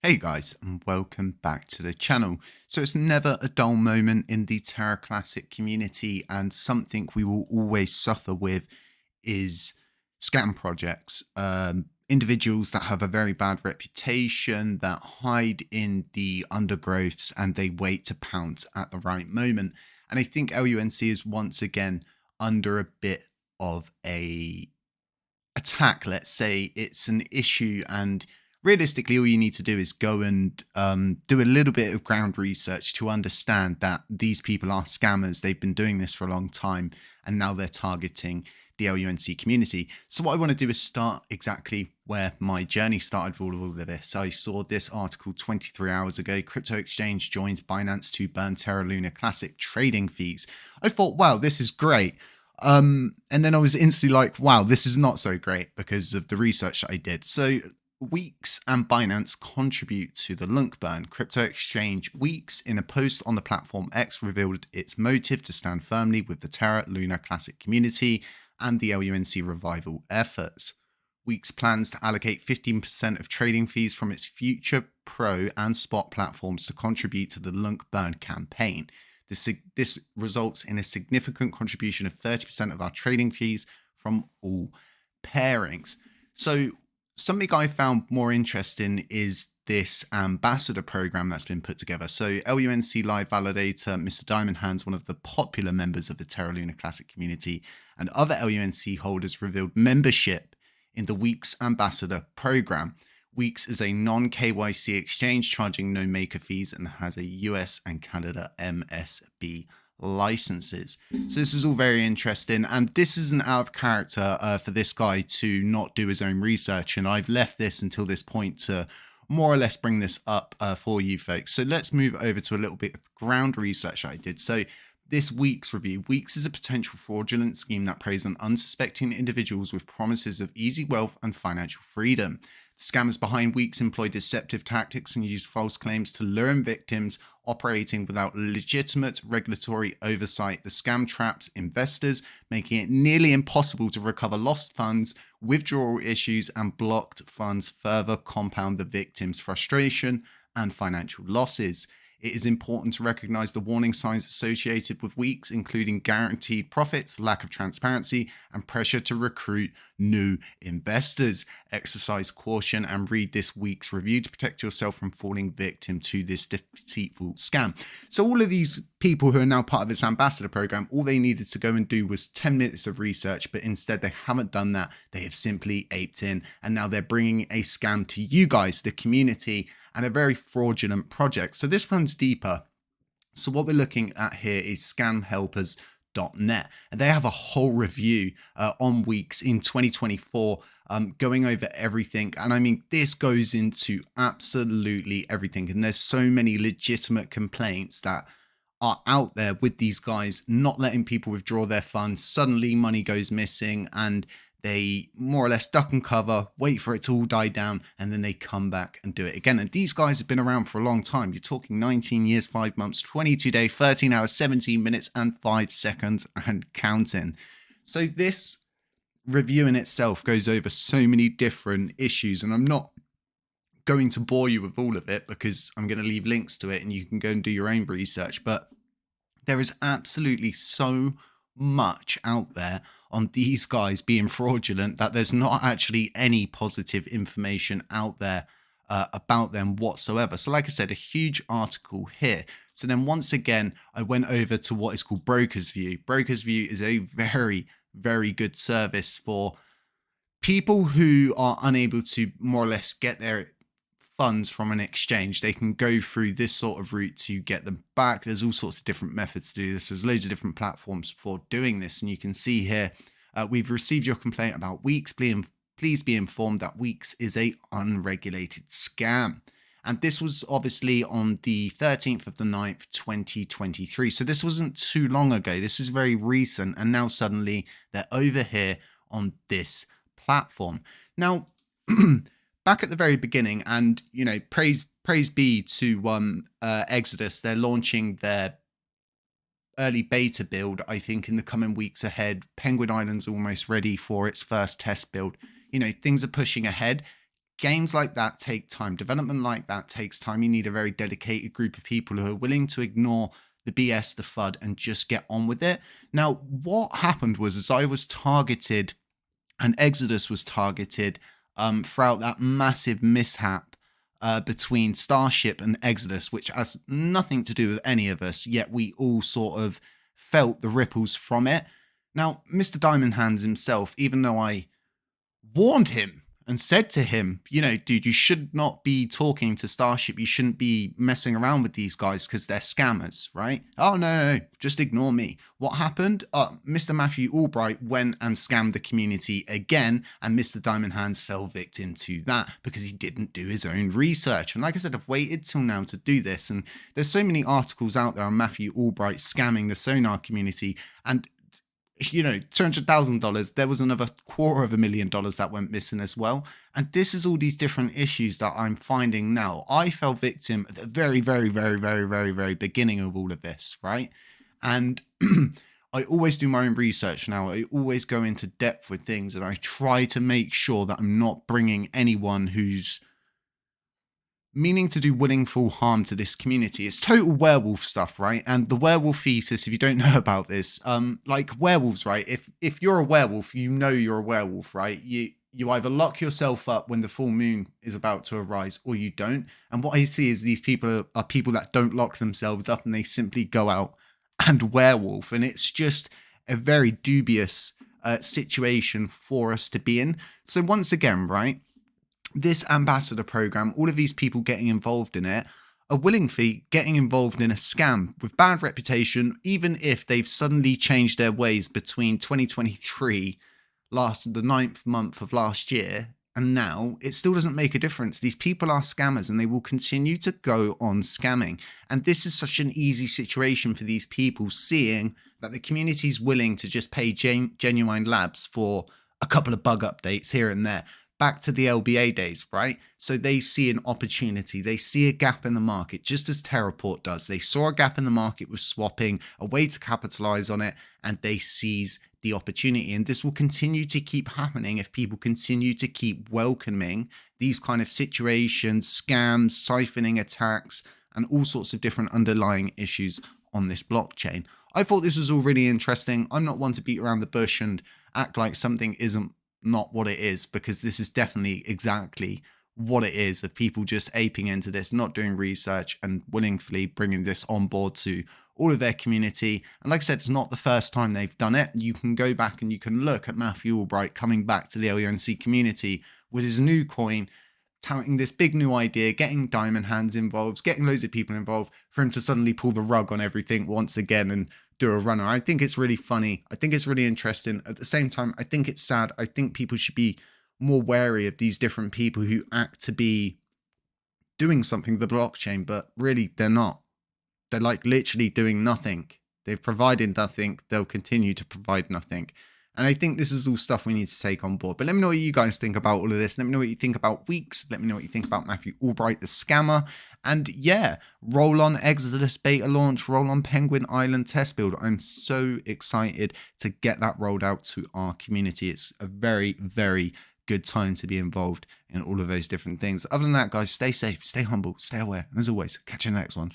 Hey guys, and welcome back to the channel. So it's never a dull moment in the Terra Classic community, and something we will always suffer with is scam projects. Individuals that have a very bad reputation, that hide in the undergrowths, and they wait to pounce at the right moment. And I think LUNC is once again under a bit of a attack. Let's say it's an issue, and realistically all you need to do is go and do a little bit of ground research to understand that these people are scammers. They've been doing this for a long time, and now they're targeting the LUNC community. So what I want to do is start exactly where my journey started with all of this. I saw this article 23 hours ago: crypto exchange joins Binance to burn Terra Luna Classic trading fees. I thought, wow, this is great. And then I was instantly like, wow, this is not so great because of the research that I did. So Weeks and Binance contribute to the LUNC burn. Crypto exchange Weeks, in a post on the platform X, revealed its motive to stand firmly with the Terra Luna Classic community and the LUNC revival efforts. Weeks plans to allocate 15% of trading fees from its future pro and spot platforms to contribute to the LUNC burn campaign. This results in a significant contribution of 30% of our trading fees from all pairings. So something I found more interesting is this ambassador program that's been put together. So LUNC Live Validator, Mr. Diamond Hands, one of the popular members of the Terra Luna Classic community, and other LUNC holders revealed membership in the Weeks Ambassador program. Weeks is a non-KYC exchange charging no maker fees and has a US and Canada MSB licenses. So this is all very interesting, and this isn't out of character for this guy to not do his own research, and I've left this until this point to more or less bring this up for you folks. So let's move over to a little bit of ground research I did. So this Weeks review. Weeks is a potential fraudulent scheme that preys on unsuspecting individuals with promises of easy wealth and financial freedom. Scammers behind Weeks employ deceptive tactics and use false claims to lure in victims, operating without legitimate regulatory oversight. The scam traps investors, making it nearly impossible to recover lost funds. Withdrawal issues and blocked funds further compound the victim's frustration and financial losses. It is important to recognize the warning signs associated with Weeks, including guaranteed profits, lack of transparency, and pressure to recruit new investors. Exercise caution and read this Week's review to protect yourself from falling victim to this deceitful scam. So all of these people who are now part of this ambassador program, all they needed to go and do was 10 minutes of research, but instead they haven't done that. They have simply aped in, and now they're bringing a scam to you guys, the community, and a very fraudulent project. So this runs deeper. So what we're looking at here is scamhelpers.net, and they have a whole review on Weeks in 2024, going over everything. And I mean, this goes into absolutely everything, and there's so many legitimate complaints that are out there with these guys not letting people withdraw their funds. Suddenly money goes missing, and they more or less duck and cover, wait for it to all die down, and then they come back and do it again. And these guys have been around for a long time. You're talking 19 years, 5 months, 22 days, 13 hours, 17 minutes, and 5 seconds, and counting. So this review in itself goes over so many different issues, and I'm not going to bore you with all of it because I'm going to leave links to it and you can go and do your own research. But there is absolutely so much out there on these guys being fraudulent that there's not actually any positive information out there about them whatsoever. So like I said, a huge article here. So then once again, I went over to what is called Broker's View. Broker's View is a very, very good service for people who are unable to more or less get their funds from an exchange. They can go through this sort of route to get them back. There's all sorts of different methods to do this. There's loads of different platforms for doing this. And you can see here, we've received your complaint about Weeks. Please be informed that Weeks is a unregulated scam. And this was obviously on the 13th of the 9th, 2023. So this wasn't too long ago. This is very recent. And now suddenly they're over here on this platform. Now, back at the very beginning, and you know, praise be to Exodus. They're launching their early beta build, I think, in the coming weeks ahead. Penguin Island's almost ready for its first test build. You know, things are pushing ahead. games like that take time. Development like that takes time. You need a very dedicated group of people who are willing to ignore the BS, the FUD, and just get on with it. Now, what happened was, as I was targeted and Exodus was targeted throughout that massive mishap between Starship and Exodus, which has nothing to do with any of us, yet we all sort of felt the ripples from it. Now, Mr. Diamond Hands himself, even though I warned him and said to him, you know, dude, you should not be talking to Starship. You shouldn't be messing around with these guys because they're scammers, right? Oh, no, just ignore me. What happened? Mr. Matthew Albright went and scammed the community again, and Mr. Diamond Hands fell victim to that because he didn't do his own research. And like I said, I've waited till now to do this. And there's so many articles out there on Matthew Albright scamming the Sonar community, and you know, $200,000, there was another $250,000 that went missing as well. And this is all these different issues that I'm finding now. I fell victim at the very, very, very, very, very, very beginning of all of this, right? And I always do my own research now. I always go into depth with things, and I try to make sure that I'm not bringing anyone who's meaning to do willful harm to this community. It's total werewolf stuff, right? And the werewolf thesis, if you don't know about this, like werewolves, right? If you're a werewolf, you know you're a werewolf, right? You either lock yourself up when the full moon is about to arise, or you don't. And what I see is these people are people that don't lock themselves up, and they simply go out and werewolf. And it's just a very dubious situation for us to be in. So once again, right, this ambassador program, all of these people getting involved in it, are willingly getting involved in a scam with bad reputation, even if they've suddenly changed their ways between 2023, the 9th month of last year, and now. It still doesn't make a difference. These people are scammers, and they will continue to go on scamming. And this is such an easy situation for these people, seeing that the community is willing to just pay Genuine Labs for a couple of bug updates here and there. Back to the LBA days, right? So they see an opportunity. They see a gap in the market, just as Terraport does. They saw a gap in the market with swapping, a way to capitalize on it, and they seize the opportunity. And this will continue to keep happening if people continue to keep welcoming these kind of situations, scams, siphoning attacks, and all sorts of different underlying issues on this blockchain. I thought this was all really interesting. I'm not one to beat around the bush and act like something isn't not what it is, because this is definitely exactly what it is, of people just aping into this, not doing research, and willingly bringing this on board to all of their community. And like I said, it's not the first time they've done it. You can go back and you can look at Matthew Albright coming back to the LUNC community with his new coin, touting this big new idea, getting Diamond Hands involved, getting loads of people involved, for him to suddenly pull the rug on everything once again and do a runner. I think it's really funny. I think it's really interesting. At the same time, I think it's sad. I think people should be more wary of these different people who act to be doing something with the blockchain, but really they're not. They're like literally doing nothing. They've provided nothing. They'll continue to provide nothing. And I think this is all stuff we need to take on board. But let me know what you guys think about all of this. Let me know what you think about Weeks. Let me know what you think about Matthew Albright, the scammer. And yeah, roll on Exodus beta launch, roll on Penguin Island test build. I'm so excited to get that rolled out to our community. It's a very, very good time to be involved in all of those different things. Other than that, guys, stay safe, stay humble, stay aware. And as always, catch you in the next one.